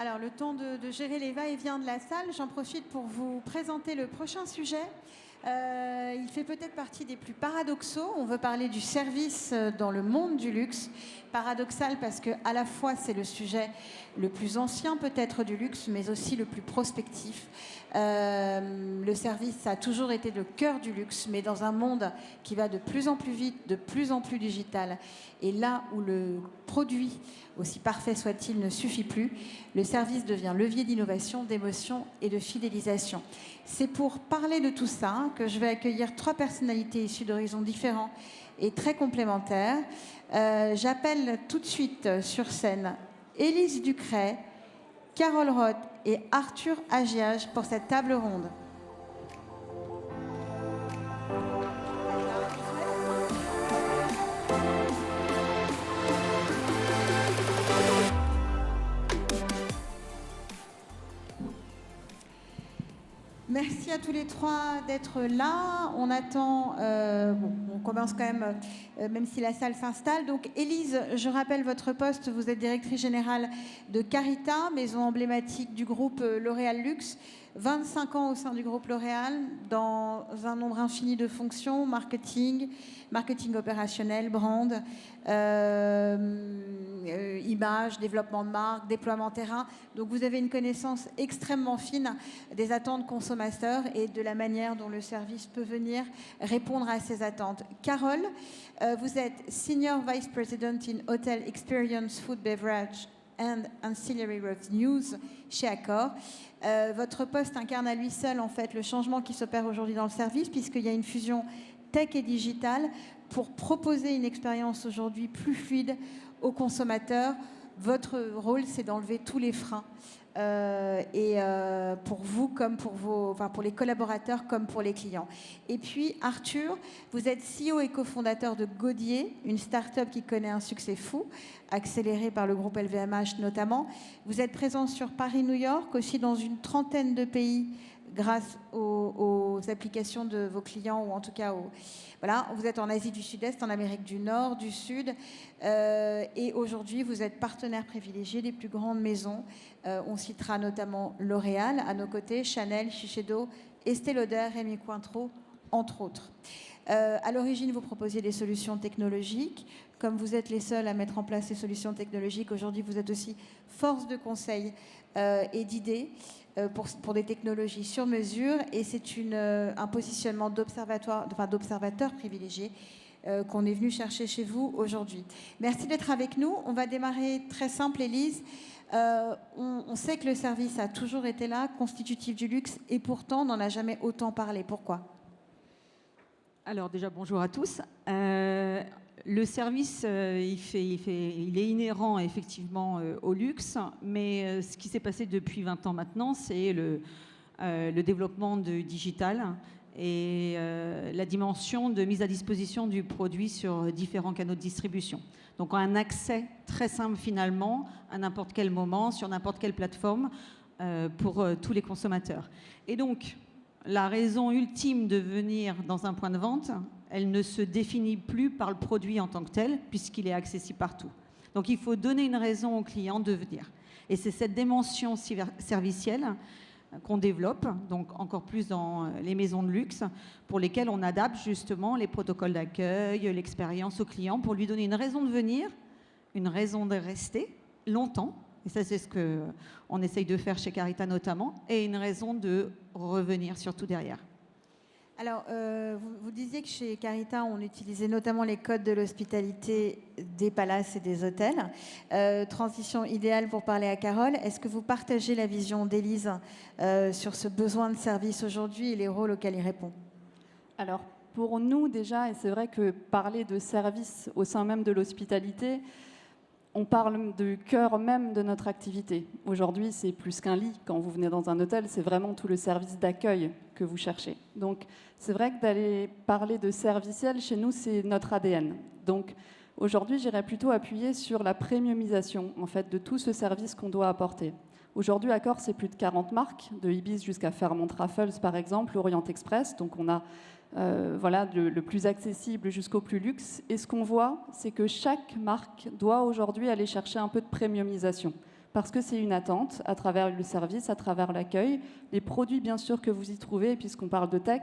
Alors, le temps de gérer les va-et-vient de la salle, j'en profite pour vous présenter le prochain sujet. Il fait peut-être partie des plus paradoxaux. On veut parler du service dans le monde du luxe. Paradoxal parce que à la fois c'est le sujet le plus ancien peut-être du luxe, mais aussi le plus prospectif. Le service, ça a toujours été le cœur du luxe, mais dans un monde qui va de plus en plus vite, de plus en plus digital, et là où le produit, aussi parfait soit-il, ne suffit plus, le service devient levier d'innovation, d'émotion et de fidélisation. C'est pour parler de tout ça que je vais accueillir 3 personnalités issues d'horizons différents et très complémentaires. J'appelle tout de suite sur scène Élise Ducret, Carole Roth et Arthur Agiage pour cette table ronde. Merci à tous les 3 d'être là. On attend, on commence quand même, même si la salle s'installe. Donc, Élise, je rappelle votre poste. Vous êtes directrice générale de Carita, maison emblématique du groupe L'Oréal Luxe. 25 ans au sein du groupe L'Oréal, dans un nombre infini de fonctions, marketing opérationnel, brand, image, développement de marque, déploiement terrain. Donc vous avez une connaissance extrêmement fine des attentes consommateurs et de la manière dont le service peut venir répondre à ces attentes. Carole, vous êtes Senior Vice President in Hotel Experience, Food, Beverage and Ancillary Revenues chez Accor. Votre poste incarne à lui seul en fait le changement qui s'opère aujourd'hui dans le service, puisqu'il y a une fusion tech et digitale pour proposer une expérience aujourd'hui plus fluide aux consommateurs. Votre rôle, c'est d'enlever tous les freins. Pour vous comme pour les collaborateurs comme pour les clients. Et puis Arthur, vous êtes CEO et cofondateur de Godier, une start-up qui connaît un succès fou, accéléré par le groupe LVMH notamment. Vous êtes présent sur Paris-New York, aussi dans une trentaine de pays grâce aux applications de vos clients, ou en tout cas voilà, vous êtes en Asie du Sud-Est, en Amérique du Nord, du Sud, et aujourd'hui vous êtes partenaire privilégié des plus grandes maisons. On citera notamment L'Oréal à nos côtés, Chanel, Shiseido, Estée Lauder, Rémy Cointreau, entre autres. À l'origine, vous proposiez des solutions technologiques. Comme vous êtes les seuls à mettre en place ces solutions technologiques, aujourd'hui vous êtes aussi force de conseil et d'idées pour des technologies sur mesure, et c'est un positionnement d'observateur privilégié qu'on est venu chercher chez vous aujourd'hui. Merci d'être avec nous. On va démarrer très simple, Élise. On sait que le service a toujours été là, constitutif du luxe, et pourtant on n'en a jamais autant parlé. Pourquoi ? Alors déjà, bonjour à tous. Le service, il est inhérent effectivement au luxe, mais ce qui s'est passé depuis 20 ans maintenant, c'est le développement du digital et la dimension de mise à disposition du produit sur différents canaux de distribution. Donc un accès très simple finalement à n'importe quel moment, sur n'importe quelle plateforme pour tous les consommateurs. Et donc la raison ultime de venir dans un point de vente, elle ne se définit plus par le produit en tant que tel, puisqu'il est accessible partout. Donc il faut donner une raison au client de venir. Et c'est cette dimension servicielle qu'on développe, donc encore plus dans les maisons de luxe, pour lesquelles on adapte justement les protocoles d'accueil, l'expérience au client, pour lui donner une raison de venir, une raison de rester longtemps. Et ça, c'est ce qu'on essaye de faire chez Carita notamment, et une raison de revenir surtout derrière. Alors, vous disiez que chez Carita, on utilisait notamment les codes de l'hospitalité des palaces et des hôtels. Transition idéale pour parler à Carole. Est-ce que vous partagez la vision d'Élise sur ce besoin de service aujourd'hui et les rôles auxquels il répond ? Alors, pour nous déjà, et c'est vrai que parler de service au sein même de l'hospitalité, on parle du cœur même de notre activité. Aujourd'hui, c'est plus qu'un lit. Quand vous venez dans un hôtel, c'est vraiment tout le service d'accueil que vous cherchez. Donc, c'est vrai que d'aller parler de serviciel, chez nous, c'est notre ADN. Donc, aujourd'hui, j'irais plutôt appuyer sur la premiumisation, en fait, de tout ce service qu'on doit apporter. Aujourd'hui, Accor, c'est plus de 40 marques, de Ibis jusqu'à Fairmont Raffles, par exemple, Orient Express. Donc, on a voilà, le plus accessible jusqu'au plus luxe. Et ce qu'on voit, c'est que chaque marque doit aujourd'hui aller chercher un peu de premiumisation parce que c'est une attente à travers le service, à travers l'accueil, les produits bien sûr que vous y trouvez, puisqu'on parle de tech,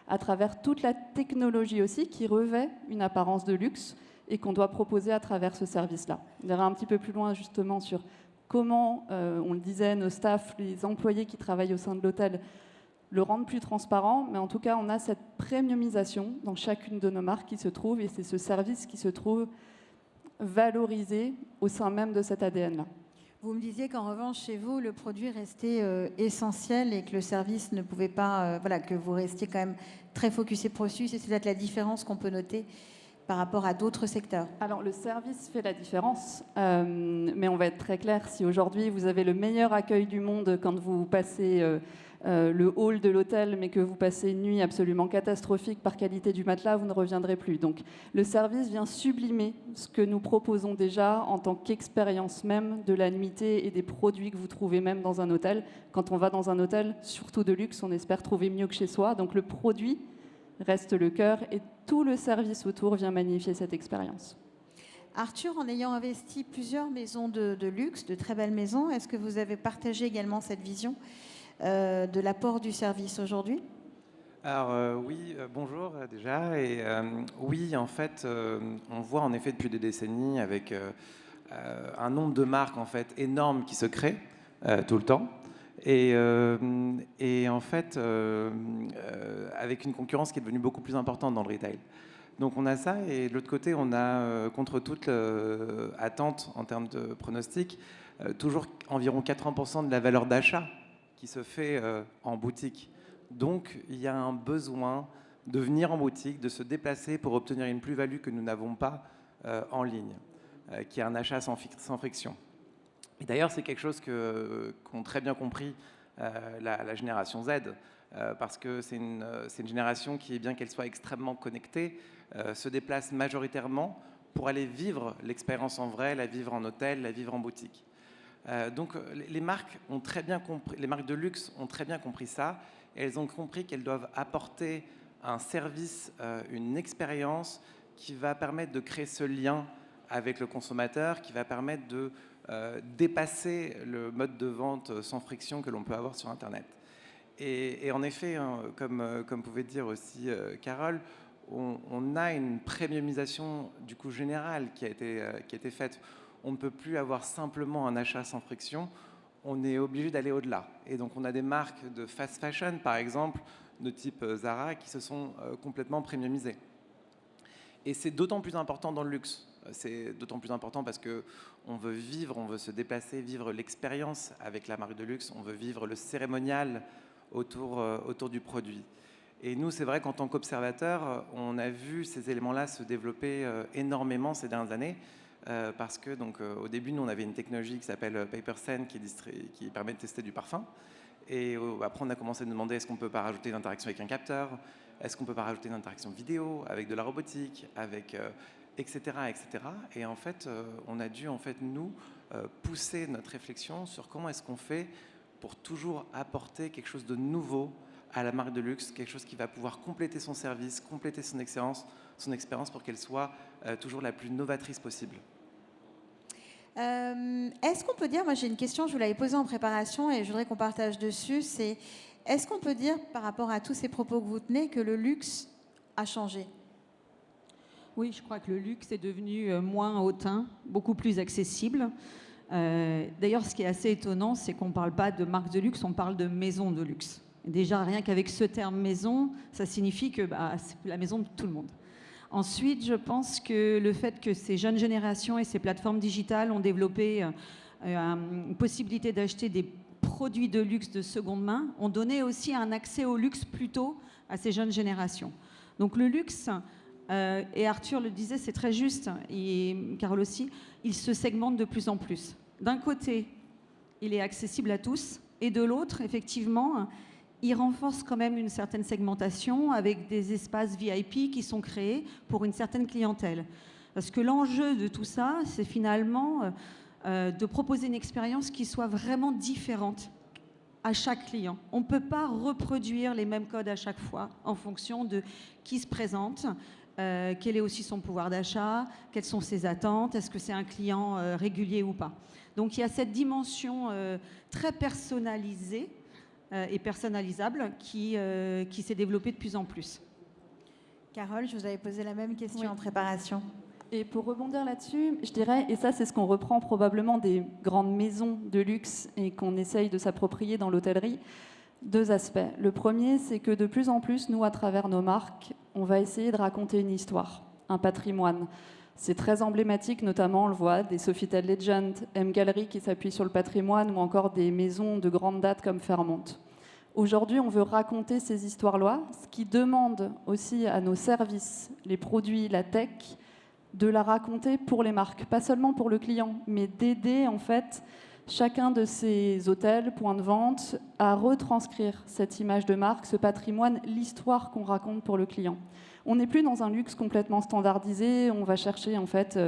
à travers toute la technologie aussi qui revêt une apparence de luxe et qu'on doit proposer à travers ce service-là. On ira un petit peu plus loin justement sur comment, on le disait, nos staffs, les employés qui travaillent au sein de l'hôtel le rendent plus transparent, mais en tout cas, on a cette premiumisation dans chacune de nos marques qui se trouve, et c'est ce service qui se trouve valorisé au sein même de cet ADN-là. Vous me disiez qu'en revanche, chez vous, le produit restait essentiel et que le service ne pouvait pas... voilà, que vous restiez quand même très focusé processus, et c'est peut-être la différence qu'on peut noter par rapport à d'autres secteurs. Alors, le service fait la différence, mais on va être très clair. Si aujourd'hui, vous avez le meilleur accueil du monde quand vous passez le hall de l'hôtel, mais que vous passez une nuit absolument catastrophique par qualité du matelas, vous ne reviendrez plus. Donc, le service vient sublimer ce que nous proposons déjà en tant qu'expérience même de la nuitée et des produits que vous trouvez même dans un hôtel. Quand on va dans un hôtel, surtout de luxe, on espère trouver mieux que chez soi. Donc, le produit reste le cœur et tout le service autour vient magnifier cette expérience. Arthur, en ayant investi plusieurs maisons de luxe, de très belles maisons, est-ce que vous avez partagé également cette vision de l'apport du service aujourd'hui? Alors oui, bonjour déjà. Et oui, en fait, on voit en effet depuis des décennies avec un nombre de marques en fait énorme qui se créent tout le temps. Et en fait, avec une concurrence qui est devenue beaucoup plus importante dans le retail. Donc on a ça, et de l'autre côté, on a, contre toute attente en termes de pronostic, toujours environ 80% de la valeur d'achat qui se fait en boutique. Donc il y a un besoin de venir en boutique, de se déplacer pour obtenir une plus-value que nous n'avons pas en ligne, qui est un achat sans friction. Et d'ailleurs, c'est quelque chose qu'ont très bien compris la génération Z, parce que c'est une génération qui, bien qu'elle soit extrêmement connectée, se déplace majoritairement pour aller vivre l'expérience en vrai, la vivre en hôtel, la vivre en boutique. Donc les marques ont très bien compris, les marques de luxe ont très bien compris ça, et elles ont compris qu'elles doivent apporter un service, une expérience qui va permettre de créer ce lien avec le consommateur, qui va permettre de dépasser le mode de vente sans friction que l'on peut avoir sur Internet. Et en effet, hein, comme pouvait dire aussi Carole, on a une premiumisation du coup générale qui a été faite. On ne peut plus avoir simplement un achat sans friction, on est obligé d'aller au-delà. Et donc on a des marques de fast fashion, par exemple, de type Zara, qui se sont complètement premiumisées. Et c'est d'autant plus important dans le luxe. C'est d'autant plus important parce qu'on veut vivre, on veut se déplacer, vivre l'expérience avec la marque de luxe, on veut vivre le cérémonial autour du produit. Et nous, c'est vrai qu'en tant qu'observateurs, on a vu ces éléments-là se développer énormément ces dernières années, parce que donc, au début, nous, on avait une technologie qui s'appelle PaperSend qui permet de tester du parfum. Et après, on a commencé à nous demander est-ce qu'on ne peut pas rajouter une interaction avec un capteur, est-ce qu'on ne peut pas rajouter une interaction vidéo avec de la robotique, avec... etc., etc. Et en fait, on a dû, en fait, nous, pousser notre réflexion sur comment est-ce qu'on fait pour toujours apporter quelque chose de nouveau à la marque de luxe, quelque chose qui va pouvoir compléter son service, compléter son expérience pour qu'elle soit toujours la plus novatrice possible. Est-ce qu'on peut dire, moi j'ai une question, je vous l'avais posée en préparation et je voudrais qu'on partage dessus, c'est est-ce qu'on peut dire, par rapport à tous ces propos que vous tenez, que le luxe a changé ? Oui, je crois que le luxe est devenu moins hautain, beaucoup plus accessible. D'ailleurs, ce qui est assez étonnant, c'est qu'on ne parle pas de marque de luxe, on parle de maison de luxe. Déjà, rien qu'avec ce terme maison, ça signifie que c'est la maison de tout le monde. Ensuite, je pense que le fait que ces jeunes générations et ces plateformes digitales ont développé une possibilité d'acheter des produits de luxe de seconde main, ont donné aussi un accès au luxe plus tôt à ces jeunes générations. Donc le luxe... et Arthur le disait, c'est très juste, et Carole aussi, il se segmente de plus en plus. D'un côté, il est accessible à tous, et de l'autre, effectivement, il renforce quand même une certaine segmentation avec des espaces VIP qui sont créés pour une certaine clientèle. Parce que l'enjeu de tout ça, c'est finalement de proposer une expérience qui soit vraiment différente à chaque client. On ne peut pas reproduire les mêmes codes à chaque fois en fonction de qui se présente, quel est aussi son pouvoir d'achat, quelles sont ses attentes, est-ce que c'est un client régulier ou pas. Donc il y a cette dimension très personnalisée et personnalisable qui s'est développée de plus en plus. Carole, je vous avais posé la même question Oui. en préparation. Et pour rebondir là-dessus, je dirais, et ça c'est ce qu'on reprend probablement des grandes maisons de luxe et qu'on essaye de s'approprier dans l'hôtellerie, 2 aspects. Le premier, c'est que de plus en plus, nous, à travers nos marques, on va essayer de raconter une histoire, un patrimoine. C'est très emblématique, notamment, on le voit, des Sofitel Legend, M Gallery qui s'appuient sur le patrimoine, ou encore des maisons de grande date comme Fairmont. Aujourd'hui, on veut raconter ces histoires-là, ce qui demande aussi à nos services, les produits, la tech, de la raconter pour les marques, pas seulement pour le client, mais d'aider en fait chacun de ces hôtels, points de vente, à retranscrire cette image de marque, ce patrimoine, l'histoire qu'on raconte pour le client. On n'est plus dans un luxe complètement standardisé, on va chercher en fait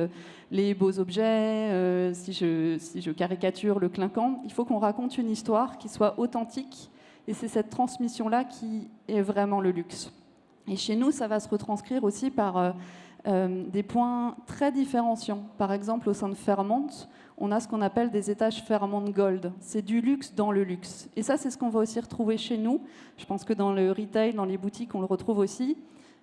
les beaux objets, si je caricature le clinquant, il faut qu'on raconte une histoire qui soit authentique, et c'est cette transmission-là qui est vraiment le luxe. Et chez nous, ça va se retranscrire aussi par des points très différenciants. Par exemple, au sein de Fairmont, on a ce qu'on appelle des étages Fairmont Gold. C'est du luxe dans le luxe. Et ça, c'est ce qu'on va aussi retrouver chez nous. Je pense que dans le retail, dans les boutiques, on le retrouve aussi.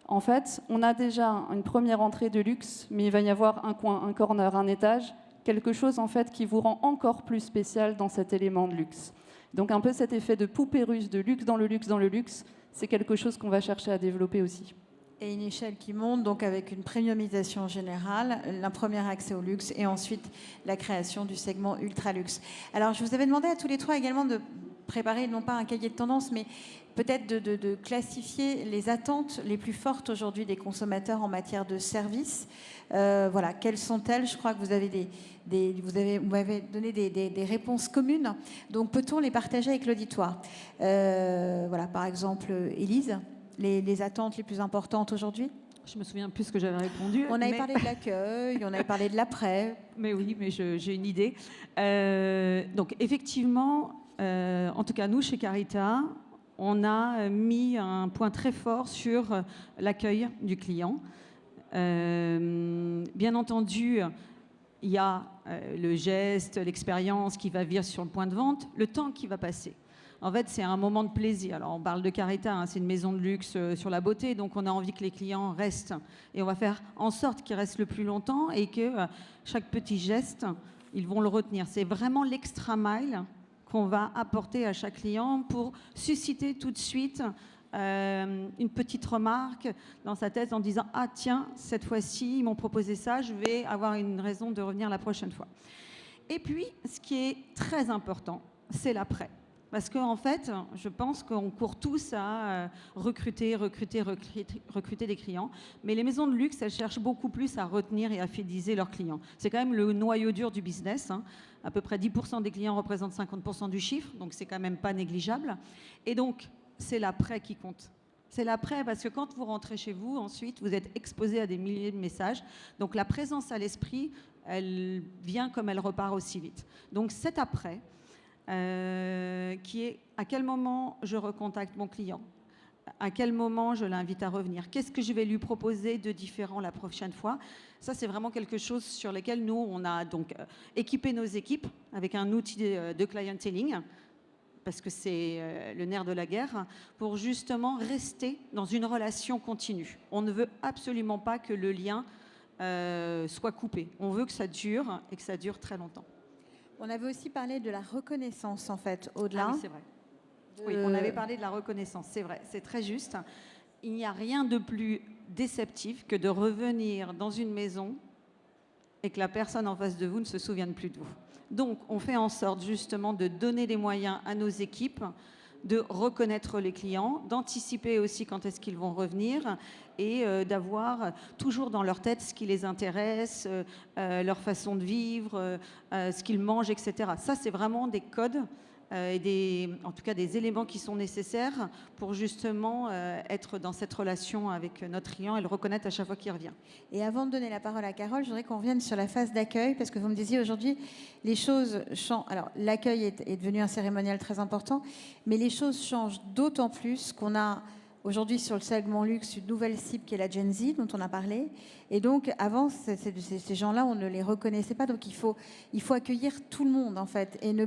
En fait, on a déjà une première entrée de luxe, mais il va y avoir un coin, un corner, un étage, quelque chose en fait qui vous rend encore plus spécial dans cet élément de luxe. Donc un peu cet effet de poupée russe, de luxe dans le luxe dans le luxe, c'est quelque chose qu'on va chercher à développer aussi. Et une échelle qui monte, donc avec une premiumisation générale, un premier accès au luxe et ensuite la création du segment ultra luxe. Alors je vous avais demandé à tous les 3 également de préparer non pas un cahier de tendance, mais peut-être de classifier les attentes les plus fortes aujourd'hui des consommateurs en matière de services. Voilà, quelles sont-elles? Je crois que vous m'avez donné des réponses communes. Donc peut-on les partager avec l'auditoire? Voilà, par exemple, Élise, les attentes les plus importantes aujourd'hui? Je me souviens plus ce que j'avais répondu. On avait parlé de l'accueil, on avait parlé de l'après. Mais oui, mais j'ai une idée. Donc effectivement, en tout cas nous chez Carita, on a mis un point très fort sur l'accueil du client. Bien entendu, il y a le geste, l'expérience qui va venir sur le point de vente, le temps qui va passer. En fait, c'est un moment de plaisir. Alors, on parle de Carita, hein, c'est une maison de luxe sur la beauté, donc on a envie que les clients restent. Et on va faire en sorte qu'ils restent le plus longtemps et que chaque petit geste, ils vont le retenir. C'est vraiment l'extra mile qu'on va apporter à chaque client pour susciter tout de suite une petite remarque dans sa tête en disant « Ah tiens, cette fois-ci, ils m'ont proposé ça, je vais avoir une raison de revenir la prochaine fois. » Et puis, ce qui est très important, c'est l'après. Parce qu'en fait, je pense qu'on court tous à recruter des clients. Mais les maisons de luxe, elles cherchent beaucoup plus à retenir et à fidéliser leurs clients. C'est quand même le noyau dur du business. Hein. À peu près 10% des clients représentent 50% du chiffre. Donc, c'est quand même pas négligeable. Et donc, c'est l'après qui compte. C'est l'après parce que quand vous rentrez chez vous, ensuite, vous êtes exposé à des milliers de messages. Donc, la présence à l'esprit, elle vient comme elle repart aussi vite. Donc, cet après... qui est à quel moment je recontacte mon client, à quel moment je l'invite à revenir, qu'est-ce que je vais lui proposer de différent la prochaine fois. Ça, c'est vraiment quelque chose sur lequel nous, on a donc équipé nos équipes avec un outil de clienteling, parce que c'est le nerf de la guerre, pour justement rester dans une relation continue. On ne veut absolument pas que le lien soit coupé. On veut que ça dure et que ça dure très longtemps. On avait aussi parlé de la reconnaissance, en fait, au-delà. Ah oui, c'est vrai. Oui, on avait parlé de la reconnaissance, c'est vrai, c'est très juste. Il n'y a rien de plus déceptif que de revenir dans une maison et que la personne en face de vous ne se souvienne plus de vous. Donc, on fait en sorte justement de donner des moyens à nos équipes de reconnaître les clients, d'anticiper aussi quand est-ce qu'ils vont revenir et d'avoir toujours dans leur tête ce qui les intéresse, leur façon de vivre, ce qu'ils mangent, etc. Ça, c'est vraiment des codes et en tout cas des éléments qui sont nécessaires pour justement être dans cette relation avec notre client et le reconnaître à chaque fois qu'il revient. Et avant de donner la parole à Carole, je voudrais qu'on revienne sur la phase d'accueil, parce que vous me disiez aujourd'hui, les choses changent. Alors, l'accueil est devenu un cérémonial très important, mais les choses changent d'autant plus qu'on a aujourd'hui sur le segment luxe une nouvelle cible qui est la Gen Z, dont on a parlé. Et donc, avant, ces gens-là, on ne les reconnaissait pas. Donc, il faut accueillir tout le monde, en fait, et ne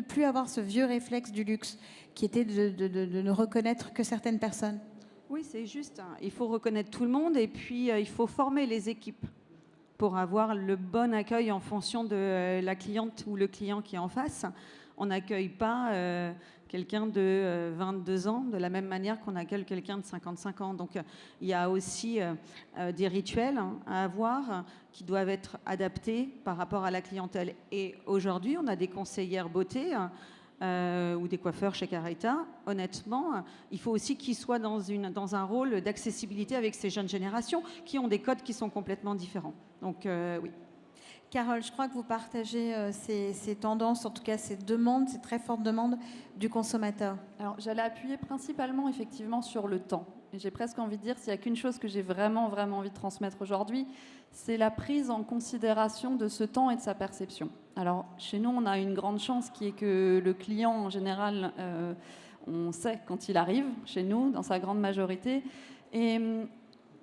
plus avoir ce vieux réflexe du luxe qui était de ne reconnaître que certaines personnes. Oui, c'est juste. Il faut reconnaître tout le monde et puis il faut former les équipes pour avoir le bon accueil en fonction de la cliente ou le client qui est en face. On n'accueille pas quelqu'un de 22 ans de la même manière qu'on accueille quelqu'un de 55 ans. Donc il y a aussi des rituels à avoir qui doivent être adaptés par rapport à la clientèle. Et aujourd'hui, on a des conseillères beauté ou des coiffeurs chez Carita. Honnêtement, il faut aussi qu'ils soient dans un rôle d'accessibilité avec ces jeunes générations qui ont des codes qui sont complètement différents. Donc oui. Carole, je crois que vous partagez ces tendances, en tout cas ces demandes, ces très fortes demandes du consommateur. Alors, j'allais appuyer principalement, effectivement, sur le temps. Et j'ai presque envie de dire, s'il n'y a qu'une chose que j'ai vraiment, vraiment envie de transmettre aujourd'hui, c'est la prise en considération de ce temps et de sa perception. Alors, chez nous, on a une grande chance qui est que le client, en général, on sait quand il arrive chez nous, dans sa grande majorité. Et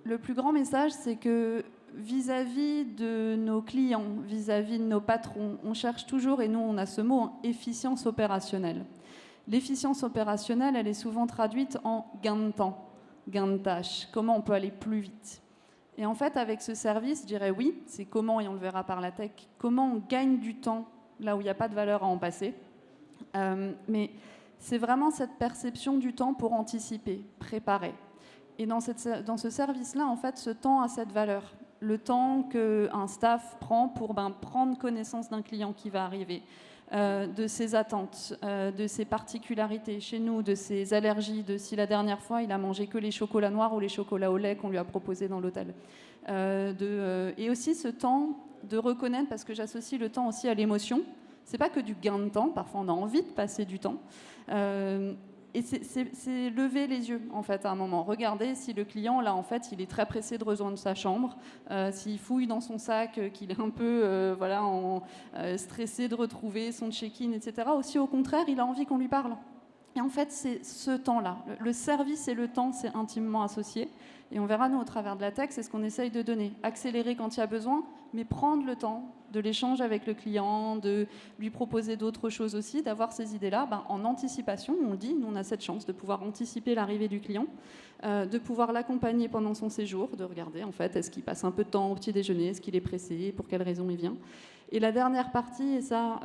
le plus grand message, c'est que vis-à-vis de nos clients, vis-à-vis de nos patrons, on cherche toujours, et nous on a ce mot, efficience opérationnelle. L'efficience opérationnelle, elle est souvent traduite en gain de temps, gain de tâche, comment on peut aller plus vite. Et en fait, avec ce service, je dirais oui, c'est comment, et on le verra par la tech, comment on gagne du temps là où il n'y a pas de valeur à en passer. Mais c'est vraiment cette perception du temps pour anticiper, préparer. Et dans ce service-là, en fait, ce temps a cette valeur. Le temps qu'un staff prend pour prendre connaissance d'un client qui va arriver, de ses attentes, de ses particularités chez nous, de ses allergies, de si la dernière fois il a mangé que les chocolats noirs ou les chocolats au lait qu'on lui a proposés dans l'hôtel. Et aussi ce temps de reconnaître, parce que j'associe le temps aussi à l'émotion. C'est pas que du gain de temps, parfois on a envie de passer du temps. Et c'est lever les yeux, en fait, à un moment. Regardez si le client, là, en fait, il est très pressé de rejoindre sa chambre, s'il fouille dans son sac, qu'il est un peu stressé de retrouver son check-in, etc. Aussi, au contraire, il a envie qu'on lui parle. Et en fait, c'est ce temps-là. Le service et le temps, c'est intimement associé. Et on verra, nous, au travers de la tech, c'est ce qu'on essaye de donner. Accélérer quand il y a besoin, mais prendre le temps de l'échange avec le client, de lui proposer d'autres choses aussi, d'avoir ces idées-là en anticipation. On le dit, nous, on a cette chance de pouvoir anticiper l'arrivée du client, de pouvoir l'accompagner pendant son séjour, de regarder, en fait, est-ce qu'il passe un peu de temps au petit déjeuner, est-ce qu'il est pressé, pour quelle raison il vient. Et la dernière partie, et ça,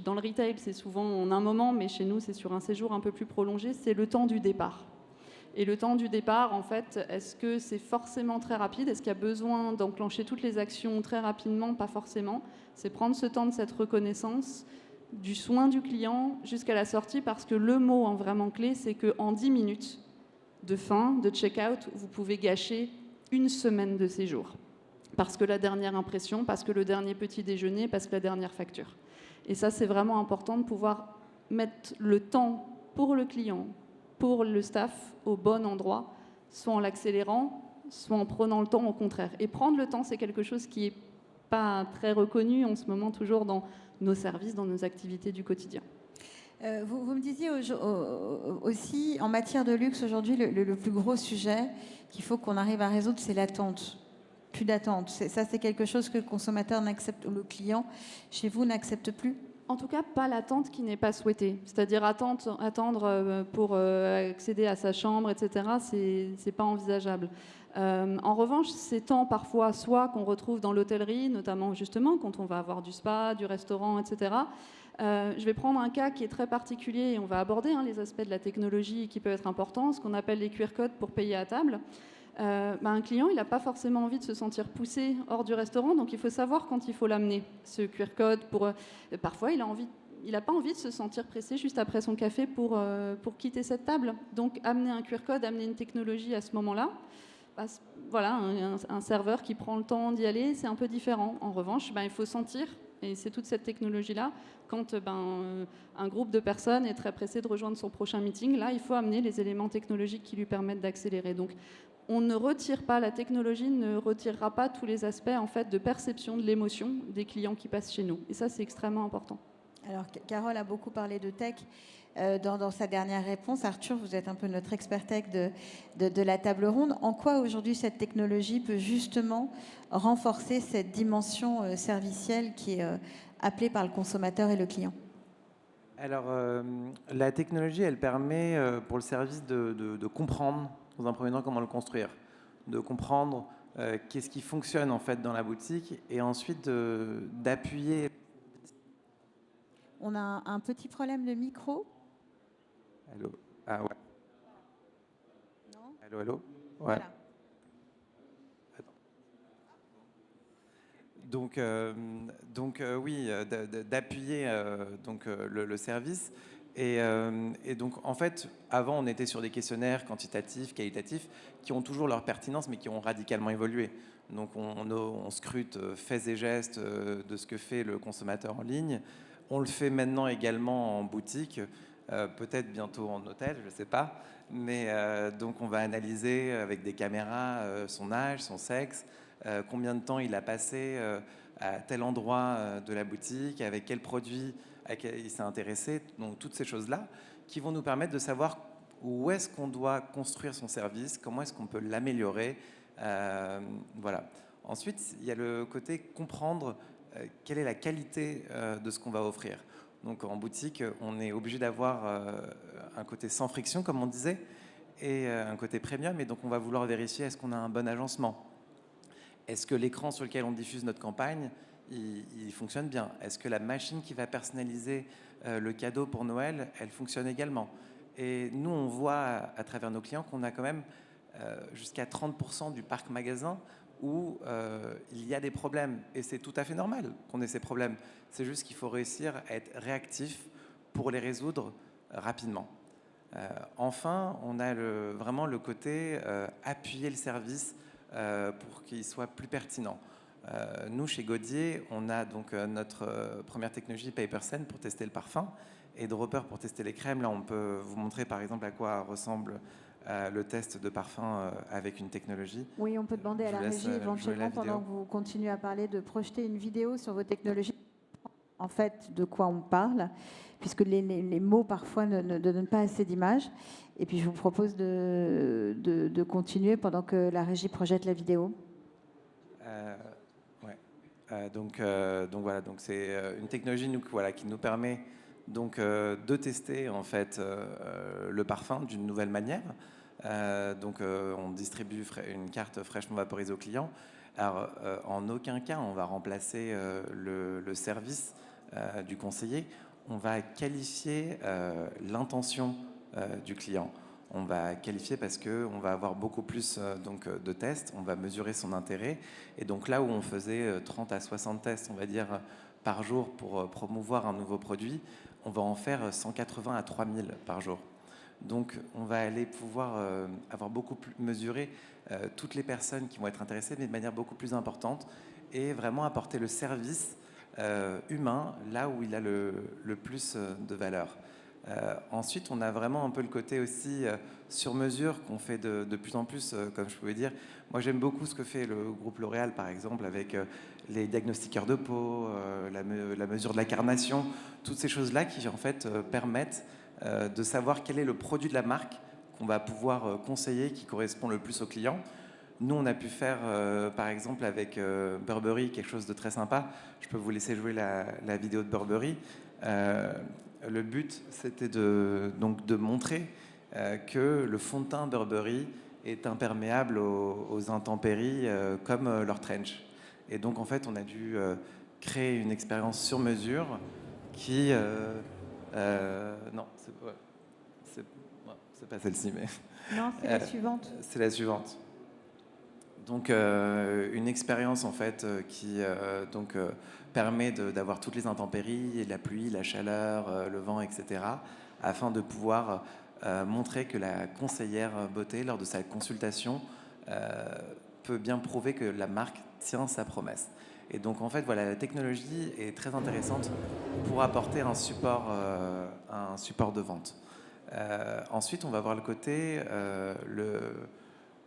dans le retail, c'est souvent en un moment, mais chez nous, c'est sur un séjour un peu plus prolongé, c'est le temps du départ. Et le temps du départ, en fait, est-ce que c'est forcément très rapide? Est-ce qu'il y a besoin d'enclencher toutes les actions très rapidement? Pas forcément. C'est prendre ce temps de cette reconnaissance, du soin du client jusqu'à la sortie, parce que le mot vraiment clé, c'est qu'en 10 minutes de fin, de check-out, vous pouvez gâcher une semaine de séjour. Parce que la dernière impression, parce que le dernier petit déjeuner, parce que la dernière facture. Et ça, c'est vraiment important de pouvoir mettre le temps pour le client, pour le staff, au bon endroit, soit en l'accélérant, soit en prenant le temps au contraire. Et prendre le temps, c'est quelque chose qui n'est pas très reconnu en ce moment, toujours dans nos services, dans nos activités du quotidien. Vous me disiez aussi, en matière de luxe, aujourd'hui, le plus gros sujet qu'il faut qu'on arrive à résoudre, c'est l'attente. Plus d'attente. Ça, c'est quelque chose que le consommateur n'accepte, ou le client, chez vous, n'accepte plus? En tout cas, pas l'attente qui n'est pas souhaitée. C'est-à-dire attendre pour accéder à sa chambre, etc., c'est pas envisageable. En revanche, ces temps parfois, soit qu'on retrouve dans l'hôtellerie, notamment justement quand on va avoir du spa, du restaurant, etc. Je vais prendre un cas qui est très particulier et on va aborder les aspects de la technologie qui peuvent être importants, ce qu'on appelle les QR codes pour payer à table. Un client, il n'a pas forcément envie de se sentir poussé hors du restaurant, donc il faut savoir quand il faut l'amener, ce QR code. Parfois, il n'a pas envie de se sentir pressé juste après son café pour quitter cette table. Donc, amener un QR code, amener une technologie à ce moment-là, voilà, un serveur qui prend le temps d'y aller, c'est un peu différent. En revanche, il faut sentir, et c'est toute cette technologie-là, quand un groupe de personnes est très pressé de rejoindre son prochain meeting, là, il faut amener les éléments technologiques qui lui permettent d'accélérer. Donc, on ne retire pas, la technologie ne retirera pas tous les aspects en fait, de perception de l'émotion des clients qui passent chez nous. Et ça, c'est extrêmement important. Alors, Carole a beaucoup parlé de tech. dans sa dernière réponse. Arthur, vous êtes un peu notre expert tech de la table ronde. En quoi aujourd'hui cette technologie peut justement renforcer cette dimension servicielle qui est appelée par le consommateur et le client? Alors, la technologie, elle permet pour le service de comprendre, dans un premier temps, comment le construire, de comprendre qu'est-ce qui fonctionne en fait dans la boutique, et ensuite d'appuyer. On a un petit problème de micro. Allô? Ah ouais. Non? Allô, allô? Ouais. Voilà. Donc, oui, d'appuyer le service. Et donc, en fait, avant, on était sur des questionnaires quantitatifs, qualitatifs, qui ont toujours leur pertinence, mais qui ont radicalement évolué. Donc, on scrute faits et gestes de ce que fait le consommateur en ligne. On le fait maintenant également en boutique, peut-être bientôt en hôtel, je ne sais pas. Mais donc, on va analyser avec des caméras son âge, son sexe, combien de temps il a passé à tel endroit de la boutique, avec quel produit il s'est intéressé. Donc toutes ces choses-là qui vont nous permettre de savoir où est-ce qu'on doit construire son service, comment est-ce qu'on peut l'améliorer. Voilà. Ensuite, il y a le côté comprendre quelle est la qualité de ce qu'on va offrir. Donc en boutique, on est obligé d'avoir un côté sans friction, comme on disait, et un côté premium. Et donc on va vouloir vérifier est-ce qu'on a un bon agencement. Est-ce que l'écran sur lequel on diffuse notre campagne, il fonctionne bien? Est-ce que la machine qui va personnaliser le cadeau pour Noël, elle fonctionne également? Et nous, on voit à travers nos clients qu'on a quand même jusqu'à 30% du parc magasin où il y a des problèmes. Et c'est tout à fait normal qu'on ait ces problèmes. C'est juste qu'il faut réussir à être réactif pour les résoudre rapidement. Enfin, on a vraiment le côté appuyer le service pour qu'il soit plus pertinent. Nous, chez Godier, on a donc notre première technologie PaperSend pour tester le parfum et Dropper pour tester les crèmes. Là, on peut vous montrer par exemple à quoi ressemble le test de parfum avec une technologie. Oui, on peut demander à la régie éventuellement, pendant que vous continuez à parler, de projeter une vidéo sur vos technologies. En fait, de quoi on parle, puisque les mots parfois ne donnent pas assez d'images. Et puis je vous propose de continuer pendant que la régie projette la vidéo. Donc voilà, donc c'est une technologie qui nous permet donc de tester en fait le parfum d'une nouvelle manière. On distribue une carte fraîchement vaporisée aux clients. Alors en aucun cas on va remplacer le service du conseiller. On va qualifier l'intention du client. On va qualifier parce qu'on va avoir beaucoup plus de tests, on va mesurer son intérêt. Et donc là où on faisait 30 à 60 tests, on va dire, par jour pour promouvoir un nouveau produit, on va en faire 180 à 3000 par jour. Donc on va aller pouvoir avoir beaucoup plus mesuré toutes les personnes qui vont être intéressées, mais de manière beaucoup plus importante, et vraiment apporter le service humain là où il a le plus de valeur. Ensuite, on a vraiment un peu le côté aussi sur mesure qu'on fait de plus en plus, comme je pouvais dire. Moi, j'aime beaucoup ce que fait le groupe L'Oréal, par exemple, avec les diagnostiqueurs de peau, la mesure de la carnation, toutes ces choses-là qui, en fait, permettent de savoir quel est le produit de la marque qu'on va pouvoir conseiller, qui correspond le plus aux clients. Nous, on a pu faire, par exemple, avec Burberry, quelque chose de très sympa. Je peux vous laisser jouer la vidéo de Burberry. Le but, c'était de montrer que le fond de teint Burberry est imperméable aux intempéries comme leur trench. Et donc, en fait, on a dû créer une expérience sur mesure qui... non, c'est pas celle-ci, mais... Non, c'est la suivante. C'est la suivante. Donc, une expérience, en fait, qui... permet d'avoir toutes les intempéries, la pluie, la chaleur, le vent, etc., afin de pouvoir montrer que la conseillère beauté, lors de sa consultation, peut bien prouver que la marque tient sa promesse. Et donc, en fait, voilà, la technologie est très intéressante pour apporter un support de vente. Ensuite, on va voir le côté,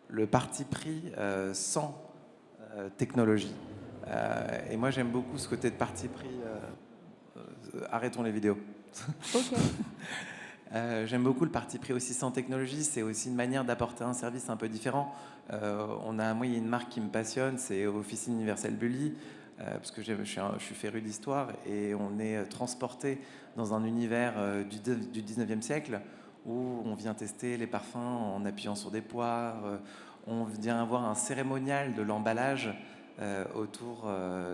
le parti pris sans technologie. Et moi, j'aime beaucoup ce côté de parti pris. Arrêtons les vidéos. Ok. J'aime beaucoup le parti pris aussi sans technologie. C'est aussi une manière d'apporter un service un peu différent. Moi, il y a une marque qui me passionne, c'est Officine Universelle Bully, parce que je suis féru d'histoire, et on est transporté dans un univers du 19e siècle, où on vient tester les parfums en appuyant sur des poires. On vient avoir un cérémonial de l'emballage autour,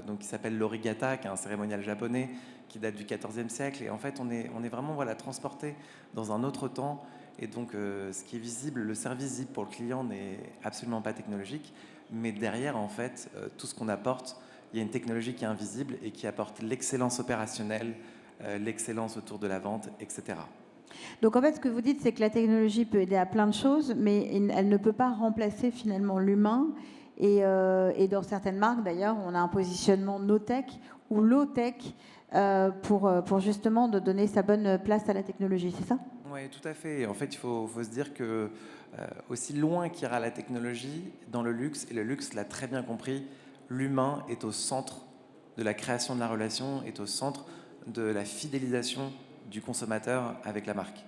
donc, qui s'appelle l'origata, qui est un cérémonial japonais qui date du XIVe siècle. Et en fait, on est vraiment transporté dans un autre temps. Et donc, ce qui est visible, le service visible pour le client n'est absolument pas technologique. Mais derrière, en fait, tout ce qu'on apporte, il y a une technologie qui est invisible et qui apporte l'excellence opérationnelle, l'excellence autour de la vente, etc. Donc en fait, ce que vous dites, c'est que la technologie peut aider à plein de choses, mais elle ne peut pas remplacer finalement l'humain. Et dans certaines marques, d'ailleurs, on a un positionnement no-tech ou low-tech pour justement de donner sa bonne place à la technologie, c'est ça ? Oui, tout à fait. En fait, il faut se dire que aussi loin qu'ira la technologie, dans le luxe, et le luxe l'a très bien compris, l'humain est au centre de la création de la relation, est au centre de la fidélisation du consommateur avec la marque.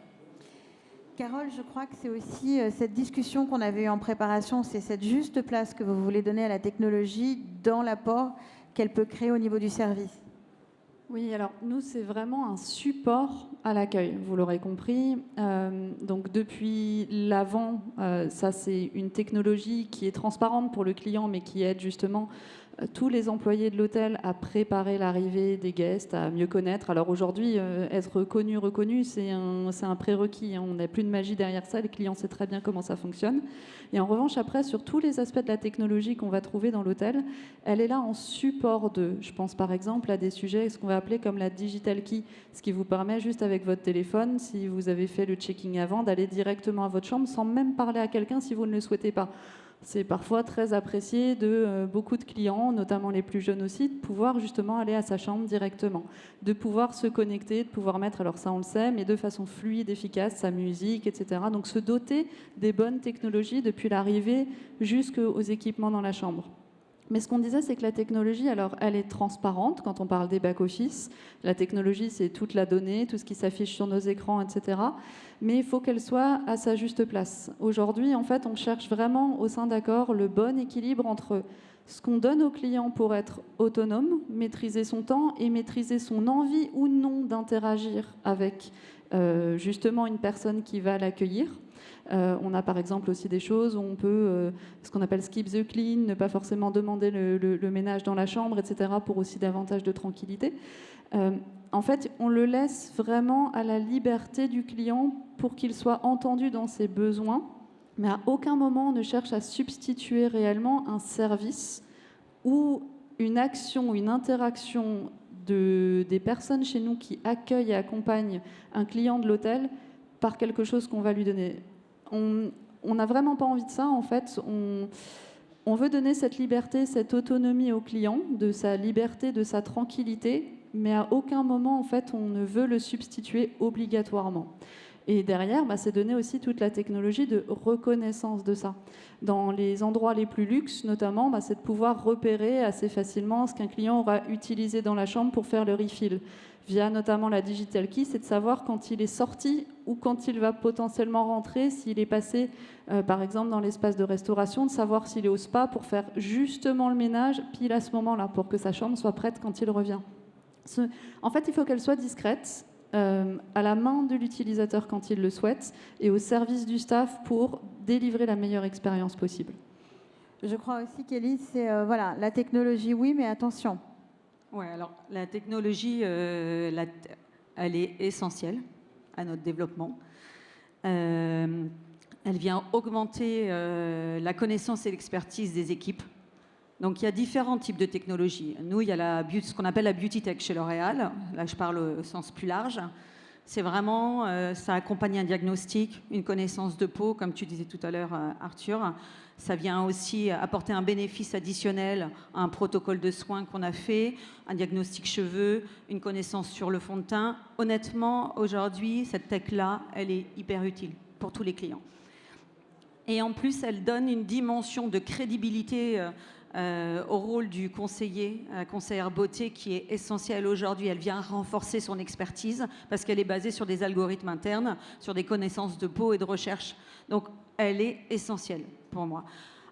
Carole, je crois que c'est aussi cette discussion qu'on avait eue en préparation, c'est cette juste place que vous voulez donner à la technologie dans l'apport qu'elle peut créer au niveau du service. Oui, alors nous, c'est vraiment un support à l'accueil, vous l'aurez compris. Donc depuis l'avant, ça c'est une technologie qui est transparente pour le client, mais qui aide justement tous les employés de l'hôtel à préparer l'arrivée des guests, à mieux connaître. Alors aujourd'hui, être connu, reconnu, c'est un prérequis. On n'a plus de magie derrière ça. Le client sait très bien comment ça fonctionne. Et en revanche, après, sur tous les aspects de la technologie qu'on va trouver dans l'hôtel, elle est là en support de. Je pense par exemple à des sujets, ce qu'on va appeler comme la digital key, ce qui vous permet juste avec votre téléphone, si vous avez fait le checking avant, d'aller directement à votre chambre sans même parler à quelqu'un si vous ne le souhaitez pas. C'est parfois très apprécié de beaucoup de clients, notamment les plus jeunes aussi, de pouvoir justement aller à sa chambre directement, de pouvoir se connecter, de pouvoir mettre, alors ça on le sait, mais de façon fluide, efficace, sa musique, etc. Donc se doter des bonnes technologies depuis l'arrivée jusqu'aux équipements dans la chambre. Mais ce qu'on disait, c'est que la technologie, alors, elle est transparente quand on parle des back-office. La technologie, c'est toute la donnée, tout ce qui s'affiche sur nos écrans, etc. Mais il faut qu'elle soit à sa juste place. Aujourd'hui, en fait, on cherche vraiment au sein d'Accor le bon équilibre entre ce qu'on donne au client pour être autonome, maîtriser son temps et maîtriser son envie ou non d'interagir avec justement une personne qui va l'accueillir. On a par exemple aussi des choses où on peut, ce qu'on appelle skip the clean, ne pas forcément demander le ménage dans la chambre, etc., pour aussi davantage de tranquillité. En fait, on le laisse vraiment à la liberté du client pour qu'il soit entendu dans ses besoins, mais à aucun moment on ne cherche à substituer réellement un service ou une action, une interaction des personnes chez nous qui accueillent et accompagnent un client de l'hôtel par quelque chose qu'on va lui donner. On n'a vraiment pas envie de ça, en fait. On veut donner cette liberté, cette autonomie au client, de sa liberté, de sa tranquillité, mais à aucun moment, en fait, on ne veut le substituer obligatoirement. Et derrière, c'est donner aussi toute la technologie de reconnaissance de ça. Dans les endroits les plus luxe, notamment, c'est de pouvoir repérer assez facilement ce qu'un client aura utilisé dans la chambre pour faire le refill. Via notamment la digital key, c'est de savoir quand il est sorti ou quand il va potentiellement rentrer, s'il est passé, par exemple, dans l'espace de restauration, de savoir s'il est au spa pour faire justement le ménage, pile à ce moment-là, pour que sa chambre soit prête quand il revient. En fait, il faut qu'elle soit discrète, à la main de l'utilisateur quand il le souhaite, et au service du staff pour délivrer la meilleure expérience possible. Je crois aussi, Kelly, c'est la technologie, oui, mais attention. Oui, alors la technologie, elle est essentielle à notre développement. Elle vient augmenter la connaissance et l'expertise des équipes. Donc il y a différents types de technologies. Nous, il y a ce qu'on appelle la beauty tech chez L'Oréal. Là, je parle au sens plus large. C'est vraiment, ça accompagne un diagnostic, une connaissance de peau, comme tu disais tout à l'heure, Arthur. Ça vient aussi apporter un bénéfice additionnel à un protocole de soins qu'on a fait, un diagnostic cheveux, une connaissance sur le fond de teint. Honnêtement, aujourd'hui, cette tech-là, elle est hyper utile pour tous les clients. Et en plus, elle donne une dimension de crédibilité au rôle du conseiller, conseillère beauté, qui est essentielle aujourd'hui. Elle vient renforcer son expertise parce qu'elle est basée sur des algorithmes internes, sur des connaissances de peau et de recherche. Donc, elle est essentielle pour moi.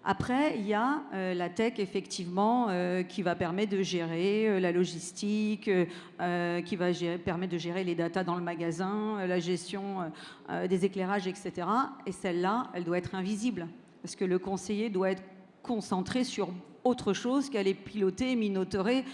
Après, il y a la tech, effectivement, qui va permettre de gérer la logistique, qui va permettre de gérer les datas dans le magasin, la gestion des éclairages, etc. Et celle-là, elle doit être invisible, parce que le conseiller doit être concentré sur autre chose qu'aller piloter, monitorer,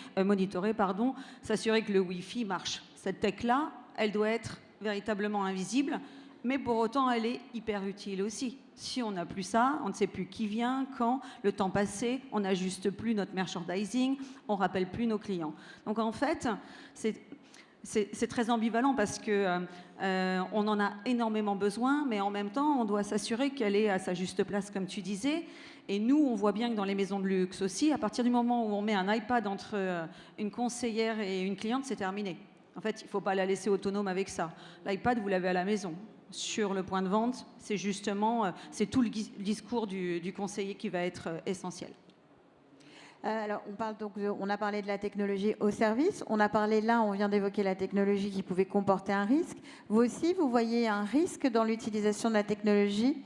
s'assurer que le Wi-Fi marche. Cette tech-là, elle doit être véritablement invisible, mais pour autant, elle est hyper utile aussi. Si on n'a plus ça, on ne sait plus qui vient, quand, le temps passé, on n'ajuste plus notre merchandising, on ne rappelle plus nos clients. Donc en fait, c'est très ambivalent parce qu'on en a énormément besoin, mais en même temps, on doit s'assurer qu'elle est à sa juste place, comme tu disais. Et nous, on voit bien que dans les maisons de luxe aussi, à partir du moment où on met un iPad entre une conseillère et une cliente, c'est terminé. En fait, il ne faut pas la laisser autonome avec ça. L'iPad, vous l'avez à la maison. Sur le point de vente, c'est justement c'est tout le discours du conseiller qui va être essentiel. Alors, on a parlé de la technologie au service. On a parlé là, on vient d'évoquer la technologie qui pouvait comporter un risque. Vous aussi, vous voyez un risque dans l'utilisation de la technologie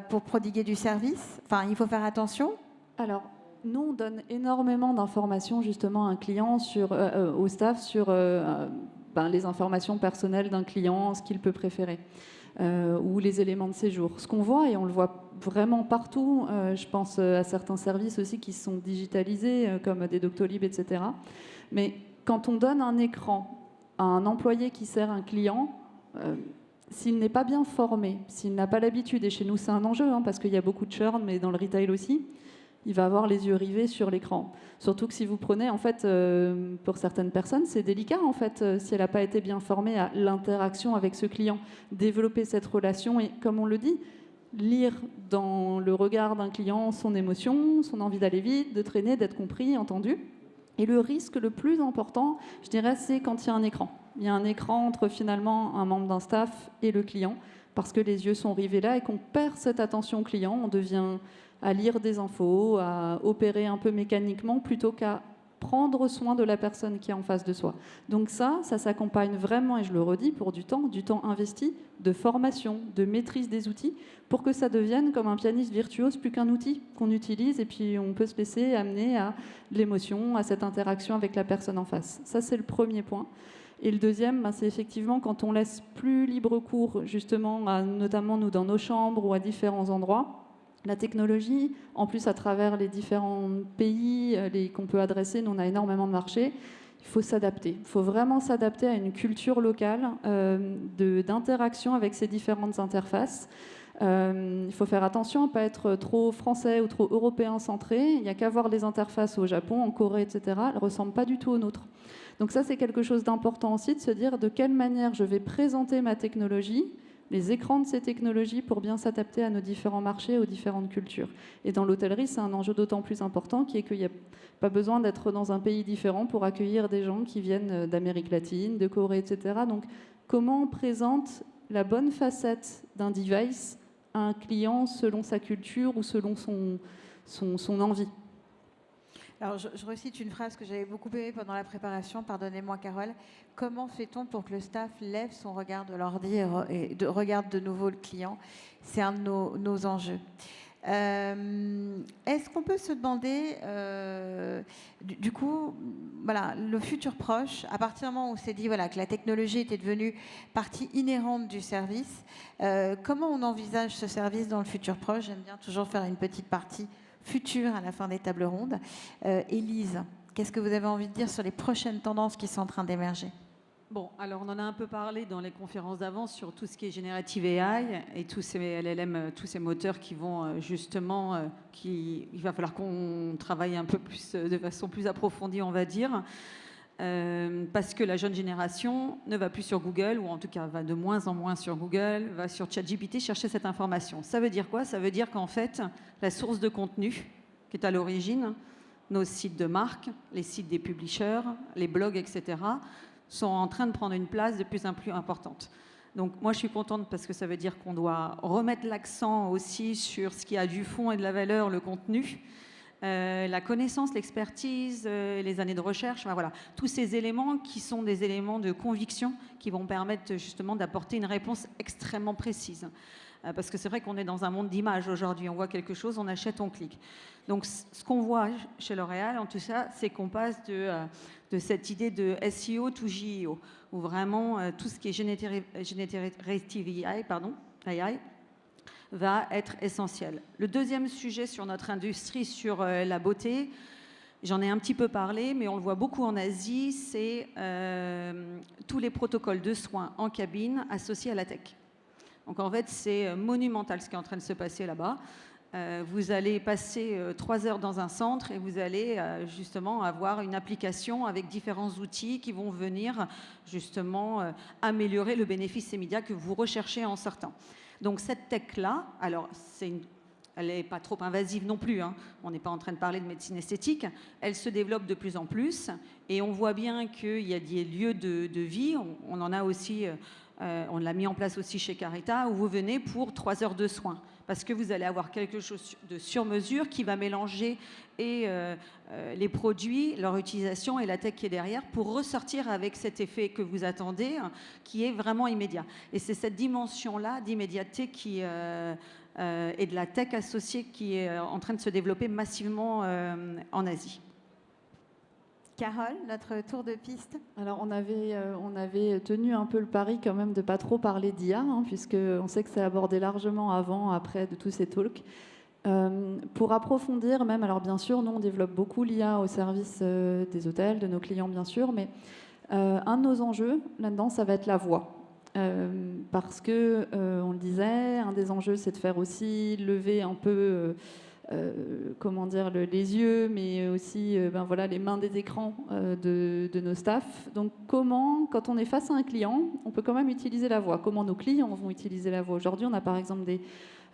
pour prodiguer du service? Enfin, il faut faire attention. Alors, nous, on donne énormément d'informations justement à un client, au staff, sur les informations personnelles d'un client, ce qu'il peut préférer, ou les éléments de séjour. Ce qu'on voit, et on le voit vraiment partout, je pense à certains services aussi qui sont digitalisés, comme des Doctolib, etc. Mais quand on donne un écran à un employé qui sert un client, s'il n'est pas bien formé, s'il n'a pas l'habitude, et chez nous c'est un enjeu, parce qu'il y a beaucoup de churn, mais dans le retail aussi, il va avoir les yeux rivés sur l'écran. Surtout que si vous prenez, en fait, pour certaines personnes, c'est délicat, en fait, si elle n'a pas été bien formée à l'interaction avec ce client, développer cette relation et, comme on le dit, lire dans le regard d'un client son émotion, son envie d'aller vite, de traîner, d'être compris, entendu. Et le risque le plus important, je dirais, c'est quand il y a un écran. Il y a un écran entre, finalement, un membre d'un staff et le client, parce que les yeux sont rivés là et qu'on perd cette attention client, on devient à lire des infos, à opérer un peu mécaniquement plutôt qu'à prendre soin de la personne qui est en face de soi. Donc ça s'accompagne vraiment, et je le redis, pour du temps investi, de formation, de maîtrise des outils, pour que ça devienne comme un pianiste virtuose, plus qu'un outil qu'on utilise, et puis on peut se laisser amener à l'émotion, à cette interaction avec la personne en face. Ça, c'est le premier point. Et le deuxième, c'est effectivement quand on laisse plus libre cours, justement, notamment nous dans nos chambres ou à différents endroits, la technologie, en plus à travers les différents pays qu'on peut adresser, nous on a énormément de marchés, il faut s'adapter. Il faut vraiment s'adapter à une culture locale d'interaction avec ces différentes interfaces. Il faut faire attention à ne pas être trop français ou trop européen centré. Il n'y a qu'à voir les interfaces au Japon, en Corée, etc. Elles ne ressemblent pas du tout aux nôtres. Donc ça, c'est quelque chose d'important aussi, de se dire de quelle manière je vais présenter ma technologie, les écrans de ces technologies pour bien s'adapter à nos différents marchés, aux différentes cultures. Et dans l'hôtellerie, c'est un enjeu d'autant plus important qui est qu'il n'y a pas besoin d'être dans un pays différent pour accueillir des gens qui viennent d'Amérique latine, de Corée, etc. Donc, comment on présente la bonne facette d'un device à un client selon sa culture ou selon son envie? Alors, je recite une phrase que j'avais beaucoup aimée pendant la préparation, pardonnez-moi Carole. Comment fait-on pour que le staff lève son regard de l'ordi et regarde de nouveau le client? C'est un de nos enjeux. Est-ce qu'on peut se demander, du coup, voilà, le futur proche, à partir du moment où on s'est dit voilà, que la technologie était devenue partie inhérente du service, comment on envisage ce service dans le futur proche? J'aime bien toujours faire une petite partie futur à la fin des tables rondes. Élise, qu'est-ce que vous avez envie de dire sur les prochaines tendances qui sont en train d'émerger? Bon, alors on en a un peu parlé dans les conférences d'avant sur tout ce qui est Generative AI et tous ces LLM, tous ces moteurs qui vont justement, il va falloir qu'on travaille un peu plus, de façon plus approfondie, on va dire. Parce que la jeune génération ne va plus sur Google, ou en tout cas va de moins en moins sur Google, va sur ChatGPT chercher cette information. Ça veut dire quoi? Ça veut dire qu'en fait, la source de contenu qui est à l'origine, nos sites de marque, les sites des publishers, les blogs, etc., sont en train de prendre une place de plus en plus importante. Donc moi, je suis contente parce que ça veut dire qu'on doit remettre l'accent aussi sur ce qui a du fond et de la valeur, le contenu, la connaissance, l'expertise, les années de recherche, enfin, voilà, tous ces éléments qui sont des éléments de conviction qui vont permettre justement d'apporter une réponse extrêmement précise. Parce que c'est vrai qu'on est dans un monde d'images aujourd'hui, on voit quelque chose, on achète, on clique. Donc ce qu'on voit chez L'Oréal, en tout ça, c'est qu'on passe de cette idée de SEO to GEO, où vraiment tout ce qui est Generative AI, va être essentiel. Le deuxième sujet sur notre industrie, sur la beauté, j'en ai un petit peu parlé, mais on le voit beaucoup en Asie, c'est tous les protocoles de soins en cabine associés à la tech. Donc en fait, c'est monumental ce qui est en train de se passer là-bas. Vous allez passer 3 heures dans un centre et vous allez justement avoir une application avec différents outils qui vont venir justement améliorer le bénéfice immédiat que vous recherchez en sortant. Donc cette tech-là, alors elle n'est pas trop invasive non plus, hein. On n'est pas en train de parler de médecine esthétique, elle se développe de plus en plus et on voit bien qu'il y a des lieux de vie, on en a aussi, on l'a mis en place aussi chez Carita, où vous venez pour 3 heures de soins, parce que vous allez avoir quelque chose de sur-mesure qui va mélanger les produits, leur utilisation et la tech qui est derrière pour ressortir avec cet effet que vous attendez, hein, qui est vraiment immédiat. Et c'est cette dimension-là d'immédiateté et de la tech associée qui est en train de se développer massivement en Asie. Carole, notre tour de piste. Alors on avait tenu un peu le pari quand même de pas trop parler d'IA, hein, puisqu'on sait que c'est abordé largement avant, après de tous ces talks. Pour approfondir même, alors bien sûr, nous on développe beaucoup l'IA au service des hôtels, de nos clients bien sûr, mais un de nos enjeux là-dedans, ça va être la voix. Parce que, on le disait, un des enjeux, c'est de faire aussi lever un peu... les yeux, mais aussi les mains des écrans de nos staffs. Donc comment, quand on est face à un client, on peut quand même utiliser la voix. Comment nos clients vont utiliser la voix. Aujourd'hui, on a par exemple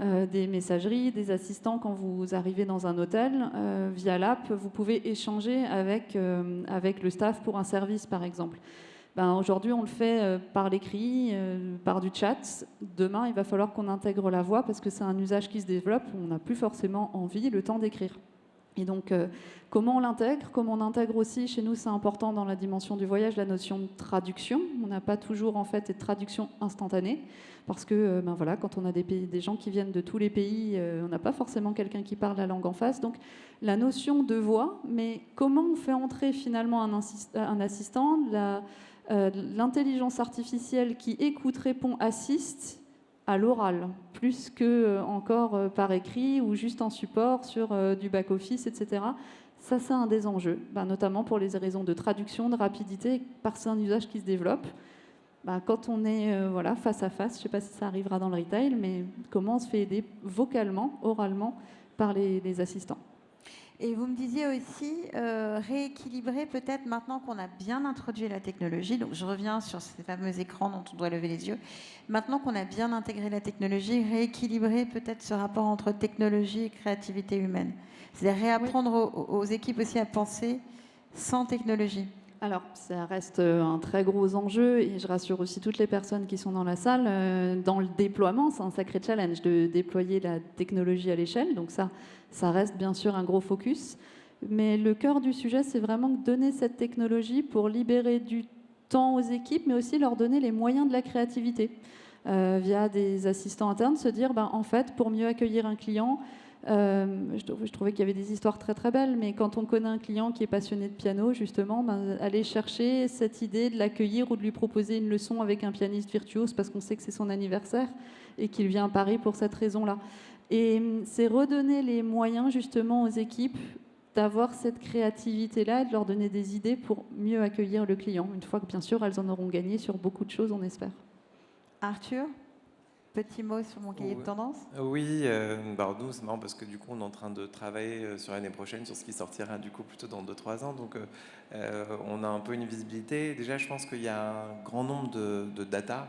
des messageries, des assistants quand vous arrivez dans un hôtel. Via l'app, vous pouvez échanger avec le staff pour un service, par exemple. Aujourd'hui, on le fait par l'écrit, par du chat. Demain, il va falloir qu'on intègre la voix parce que c'est un usage qui se développe où on n'a plus forcément envie, le temps d'écrire. Et donc, comment on l'intègre? Comment on intègre aussi, chez nous, c'est important dans la dimension du voyage, la notion de traduction. On n'a pas toujours, en fait, de traduction instantanée parce que, quand on a des gens qui viennent de tous les pays, on n'a pas forcément quelqu'un qui parle la langue en face. Donc, la notion de voix, mais comment on fait entrer finalement un assistant, l'intelligence artificielle qui écoute, répond, assiste à l'oral, plus que encore par écrit ou juste en support sur du back-office, etc. Ça, c'est un des enjeux, notamment pour les raisons de traduction, de rapidité, parce que c'est un usage qui se développe. Quand on est face à face, je ne sais pas si ça arrivera dans le retail, mais comment on se fait aider vocalement, oralement, par les assistants. Et vous me disiez aussi rééquilibrer peut-être maintenant qu'on a bien introduit la technologie, donc je reviens sur ces fameux écrans dont on doit lever les yeux, maintenant qu'on a bien intégré la technologie, rééquilibrer peut-être ce rapport entre technologie et créativité humaine. C'est-à-dire réapprendre aux équipes aussi à penser sans technologie. Alors, ça reste un très gros enjeu et je rassure aussi toutes les personnes qui sont dans la salle. Dans le déploiement, c'est un sacré challenge de déployer la technologie à l'échelle. Donc ça reste bien sûr un gros focus. Mais le cœur du sujet, c'est vraiment donner cette technologie pour libérer du temps aux équipes, mais aussi leur donner les moyens de la créativité. Via des assistants internes, se dire, en fait, pour mieux accueillir un client, je trouvais qu'il y avait des histoires très très belles, mais quand on connaît un client qui est passionné de piano, justement, aller chercher cette idée de l'accueillir ou de lui proposer une leçon avec un pianiste virtuose parce qu'on sait que c'est son anniversaire et qu'il vient à Paris pour cette raison-là. Et c'est redonner les moyens justement aux équipes d'avoir cette créativité-là et de leur donner des idées pour mieux accueillir le client, une fois que bien sûr elles en auront gagné sur beaucoup de choses, on espère. Arthur, petit mot sur mon cahier de tendance. Oui, nous c'est marrant parce que du coup on est en train de travailler sur l'année prochaine sur ce qui sortira du coup plutôt dans 2-3 ans, donc on a un peu une visibilité. Déjà je pense qu'il y a un grand nombre de data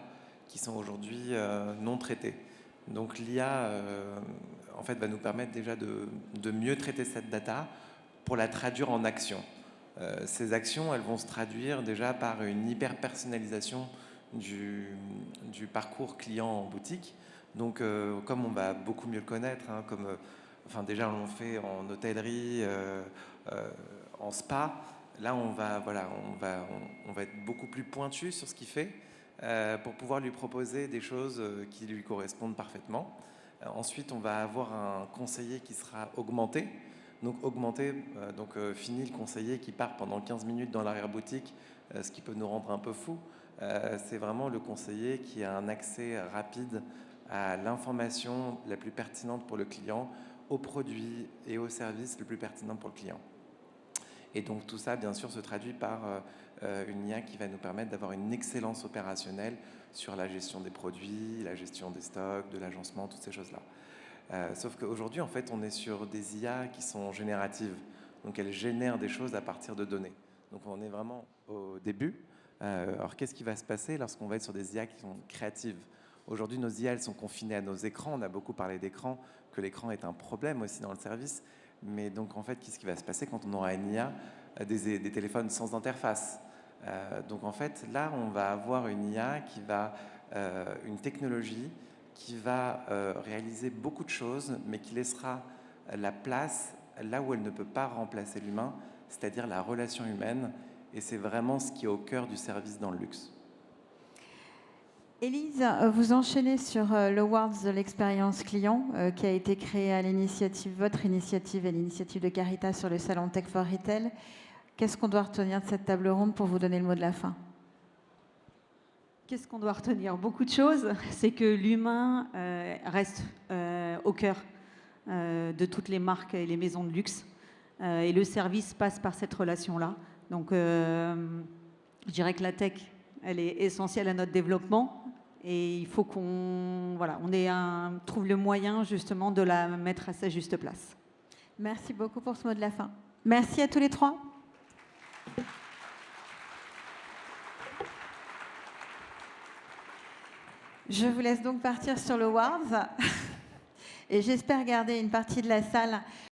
qui sont aujourd'hui non traitées. Donc l'IA en fait va nous permettre déjà de mieux traiter cette data pour la traduire en action. Ces actions elles vont se traduire déjà par une hyper personnalisation du parcours client en boutique. Donc, comme on va beaucoup mieux le connaître, comme Enfin, déjà, on le fait en hôtellerie, en spa. Là, on va être beaucoup plus pointu sur ce qu'il fait pour pouvoir lui proposer des choses qui lui correspondent parfaitement. Ensuite, on va avoir un conseiller qui sera augmenté. Donc, fini le conseiller qui part pendant 15 minutes dans l'arrière-boutique, ce qui peut nous rendre un peu fous. C'est vraiment le conseiller qui a un accès rapide à l'information la plus pertinente pour le client, aux produits et aux services le plus pertinent pour le client. Et donc tout ça, bien sûr, se traduit par une IA qui va nous permettre d'avoir une excellence opérationnelle sur la gestion des produits, la gestion des stocks, de l'agencement, toutes ces choses-là. Sauf qu'aujourd'hui, en fait, on est sur des IA qui sont génératives. Donc elles génèrent des choses à partir de données. Donc on est vraiment au début. Alors qu'est-ce qui va se passer lorsqu'on va être sur des IA qui sont créatives? Aujourd'hui, nos IA, elles sont confinées à nos écrans. On a beaucoup parlé d'écran, que l'écran est un problème aussi dans le service. Mais donc, en fait, qu'est-ce qui va se passer quand on aura une IA, des téléphones sans interface? Donc, en fait, là, on va avoir une IA une technologie qui va réaliser beaucoup de choses, mais qui laissera la place là où elle ne peut pas remplacer l'humain, c'est-à-dire la relation humaine. Et c'est vraiment ce qui est au cœur du service dans le luxe. Élise, vous enchaînez sur l'Awards de l'expérience client qui a été créé à votre initiative et l'initiative de Caritas sur le salon Tech for Retail. Qu'est-ce qu'on doit retenir de cette table ronde pour vous donner le mot de la fin? Qu'est-ce qu'on doit retenir? Beaucoup de choses. C'est que l'humain reste au cœur de toutes les marques et les maisons de luxe. Et le service passe par cette relation-là. Donc, je dirais que la tech, elle est essentielle à notre développement. Et il faut qu'on trouve le moyen justement de la mettre à sa juste place. Merci beaucoup pour ce mot de la fin. Merci à tous les trois. Je vous laisse donc partir sur l'Awards et j'espère garder une partie de la salle